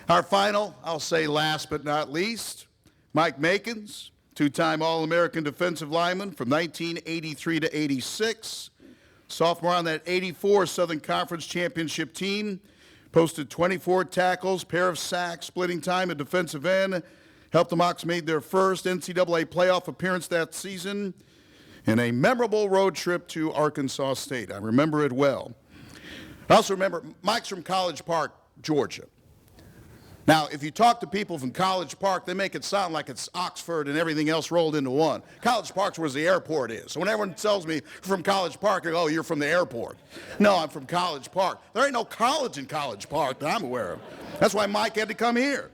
Our final, I'll say last but not least, Mike Makins, two-time All-American defensive lineman from 1983 to 86. Sophomore on that 84 Southern Conference Championship team. Posted 24 tackles, pair of sacks, splitting time at defensive end. Helped the Mocs make their first NCAA playoff appearance that season in a memorable road trip to Arkansas State. I remember it well. I also remember Mike's from College Park, Georgia. Now, if you talk to people from College Park, they make it sound like it's Oxford and everything else rolled into one. College Park's where the airport is. So when everyone tells me from College Park, they go, oh, you're from the airport. No, I'm from College Park. There ain't no college in College Park that I'm aware of. That's why Mike had to come here.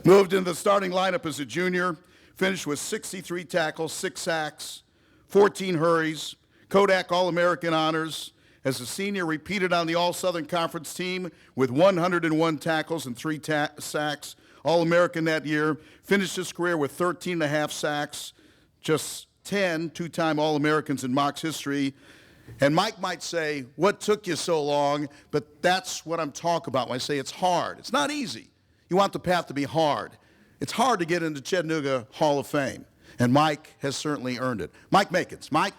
Moved into the starting lineup as a junior, finished with 63 tackles, 6 sacks, 14 hurries, Kodak All-American honors. As a senior, repeated on the All-Southern Conference team with 101 tackles and 3 sacks. All-American that year. Finished his career with 13 and a half sacks, just 10 two-time All-Americans in Mocs history. And Mike might say, what took you so long? But that's what I'm talking about when I say it's hard. It's not easy. You want the path to be hard. It's hard to get into Chattanooga Hall of Fame. And Mike has certainly earned it. Mike Makins. Mike?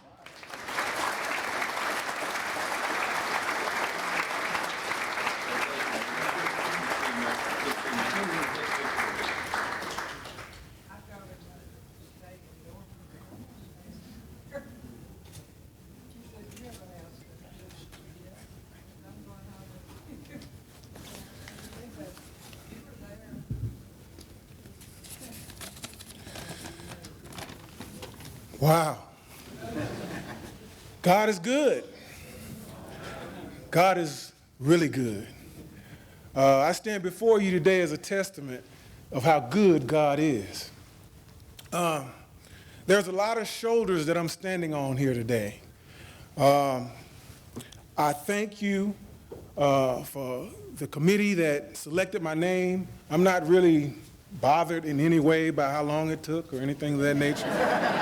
Wow. God is good. God is really good. I stand before you today as a testament of how good God is. There's a lot of shoulders that I'm standing on here today. I thank you for the committee that selected my name. I'm not really bothered in any way by how long it took or anything of that nature.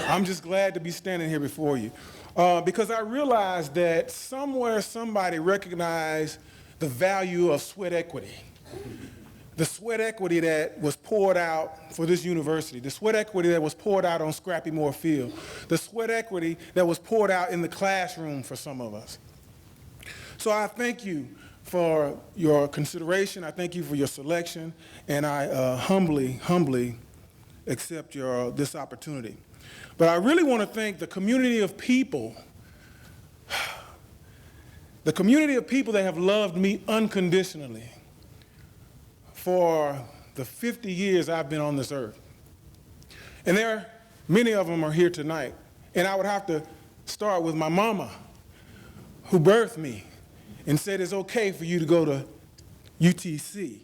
I'm just glad to be standing here before you because I realized that somewhere somebody recognized the value of sweat equity. The sweat equity that was poured out for this university, the sweat equity that was poured out on Scrappy Moore Field, the sweat equity that was poured out in the classroom for some of us. So I thank you for your consideration. I thank you for your selection, and I humbly accept this opportunity. But I really want to thank the community of people, that have loved me unconditionally for the 50 years I've been on this earth. And many of them are here tonight. And I would have to start with my mama, who birthed me and said it's okay for you to go to UTC.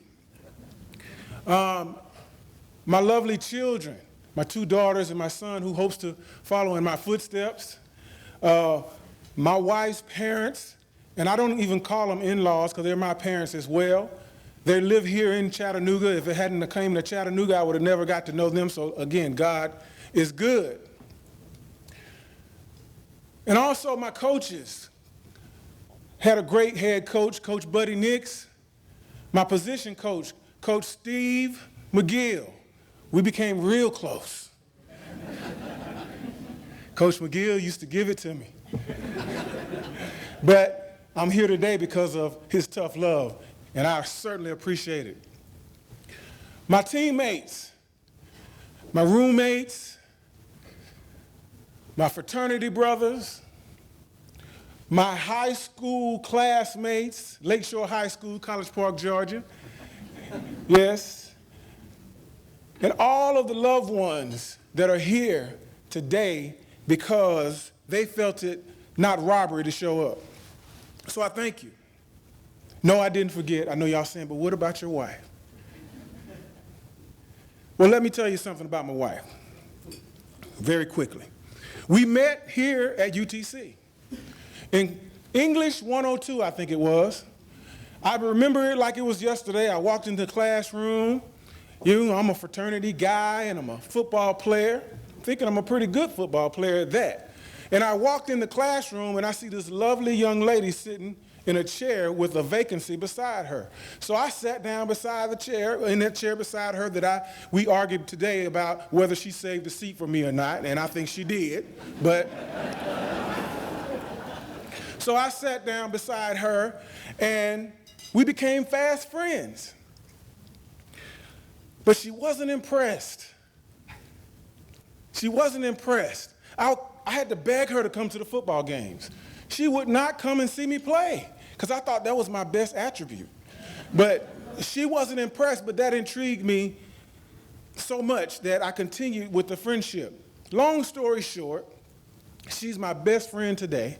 My lovely children, my 2 daughters and my son who hopes to follow in my footsteps, my wife's parents, and I don't even call them in-laws because they're my parents as well. They live here in Chattanooga. If it hadn't come to Chattanooga, I would have never got to know them. So again, God is good. And also my coaches. Had a great head coach, Coach Buddy Nix. My position coach, Coach Steve McGill. We became real close. Coach McGill used to give it to me. But I'm here today because of his tough love, and I certainly appreciate it. My teammates, my roommates, my fraternity brothers, my high school classmates, Lakeshore High School, College Park, Georgia, yes, and all of the loved ones that are here today because they felt it not robbery to show up. So I thank you. No, I didn't forget. I know y'all saying, but what about your wife? Well, let me tell you something about my wife very quickly. We met here at UTC. In English 102, I think it was. I remember it like it was yesterday. I walked into the classroom. You know, I'm a fraternity guy and I'm a football player, thinking I'm a pretty good football player at that. And I walked in the classroom and I see this lovely young lady sitting in a chair with a vacancy beside her. So I sat down beside the chair, in that chair beside her we argued today about whether she saved the seat for me or not, and I think she did. But so I sat down beside her, and we became fast friends. But she wasn't impressed. She wasn't impressed. I had to beg her to come to the football games. She would not come and see me play because I thought that was my best attribute. But she wasn't impressed, but that intrigued me so much that I continued with the friendship. Long story short, she's my best friend today.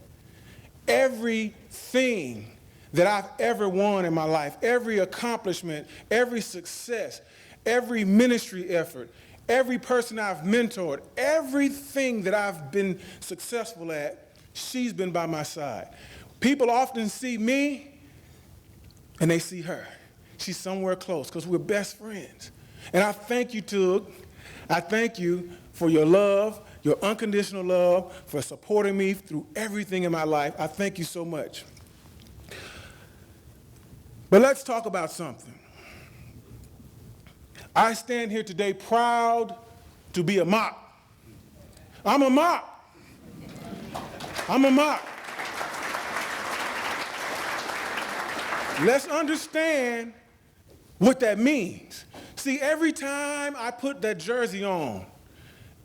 Everything that I've ever won in my life, every accomplishment, every success, every ministry effort, every person I've mentored, everything that I've been successful at, she's been by my side. People often see me and they see her. She's somewhere close because we're best friends. And I thank you, Tug. I thank you for your love, your unconditional love, for supporting me through everything in my life. I thank you so much. But let's talk about something. I stand here today proud to be a Moc. I'm a Moc. I'm a Moc. Let's understand what that means. See, every time I put that jersey on,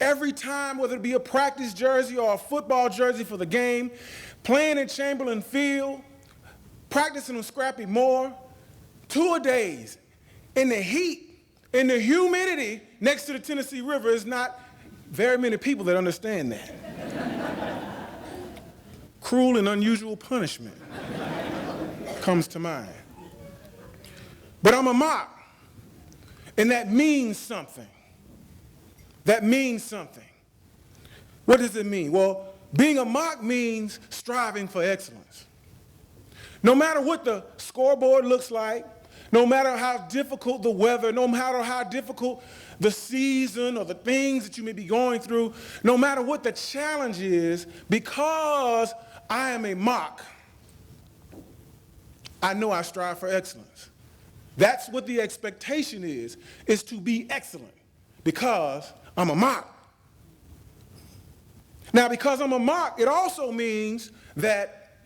every time, whether it be a practice jersey or a football jersey for the game, playing in Chamberlain Field, practicing on Scrappy Moore, 2-a-days, in the heat, in the humidity next to the Tennessee River, is not very many people that understand that. Cruel and unusual punishment comes to mind. But I'm a Moc, and that means something. That means something. What does it mean? Well, being a Moc means striving for excellence. No matter what the scoreboard looks like, no matter how difficult the weather, no matter how difficult the season or the things that you may be going through, no matter what the challenge is, because I am a Moc, I know I strive for excellence. That's what the expectation is to be excellent, because I'm a Moc. Now, because I'm a Moc, it also means that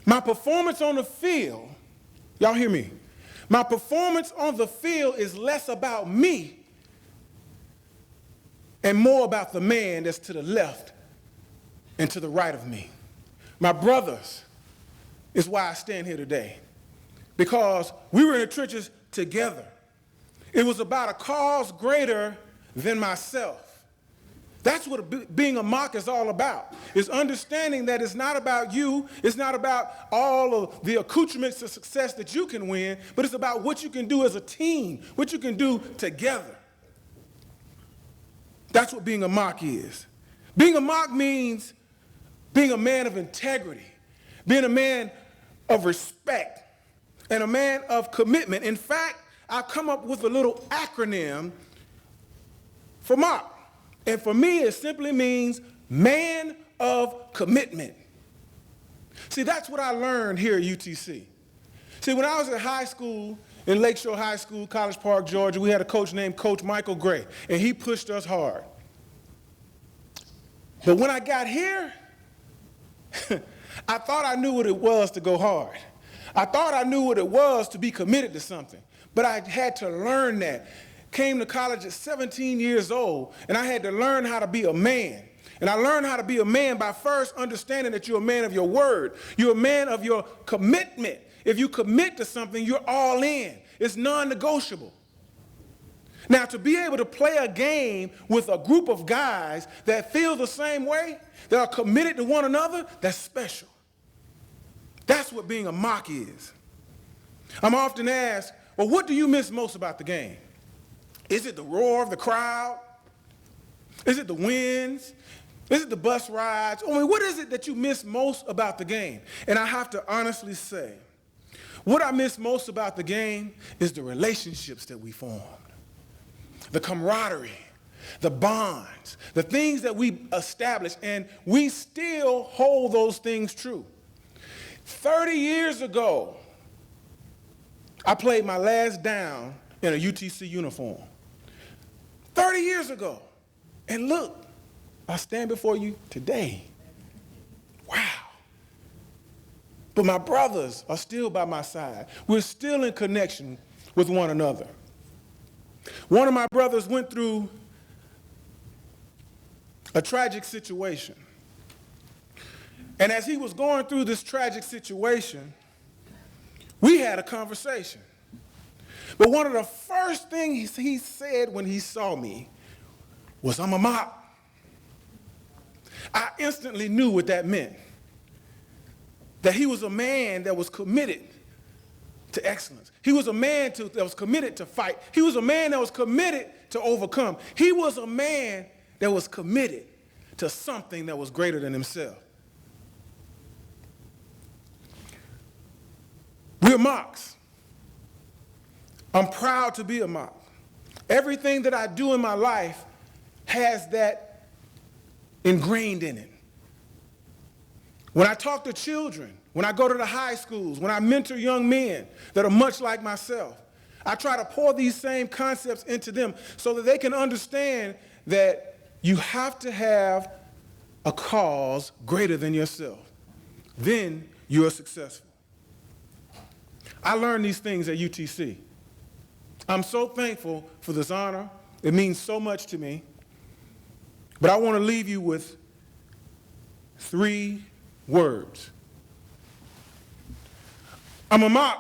my performance on the field, y'all hear me? My performance on the field is less about me and more about the man that's to the left and to the right of me. My brothers is why I stand here today, because we were in the trenches together. It was about a cause greater than myself. That's what being a Moc is all about. It's understanding that it's not about you. It's not about all of the accoutrements of success that you can win, but it's about what you can do as a team, what you can do together. That's what being a Moc is. Being a Moc means being a man of integrity, being a man of respect, and a man of commitment. In fact, I've come up with a little acronym for Moc. And for me, it simply means man of commitment. See, that's what I learned here at UTC. See, when I was in high school, in Lakeshore High School, College Park, Georgia, we had a coach named Coach Michael Gray, and he pushed us hard. But when I got here, I thought I knew what it was to go hard. I thought I knew what it was to be committed to something, but I had to learn that. Came to college at 17 years old, and I had to learn how to be a man. And I learned how to be a man by first understanding that you're a man of your word. You're a man of your commitment. If you commit to something, you're all in. It's non-negotiable. Now, to be able to play a game with a group of guys that feel the same way, that are committed to one another, that's special. That's what being a Moc is. I'm often asked, well, what do you miss most about the game? Is it the roar of the crowd? Is it the wins? Is it the bus rides? I mean, what is it that you miss most about the game? And I have to honestly say, what I miss most about the game is the relationships that we formed, the camaraderie, the bonds, the things that we established, and we still hold those things true. 30 years ago, I played my last down in a UTC uniform. 30 years ago. And look, I stand before you today. Wow. But my brothers are still by my side. We're still in connection with one another. One of my brothers went through a tragic situation. And as he was going through this tragic situation, we had a conversation. But one of the first things he said when he saw me was, "I'm a Moc." I instantly knew what that meant. That he was a man that was committed to excellence. He was a man that was committed to fight. He was a man that was committed to overcome. He was a man that was committed to something that was greater than himself. We're Mocs. I'm proud to be a Moc. Everything that I do in my life has that ingrained in it. When I talk to children, when I go to the high schools, when I mentor young men that are much like myself, I try to pour these same concepts into them so that they can understand that you have to have a cause greater than yourself. Then you are successful. I learned these things at UTC. I'm so thankful for this honor. It means so much to me. But I want to leave you with 3 words. I'm a Moc.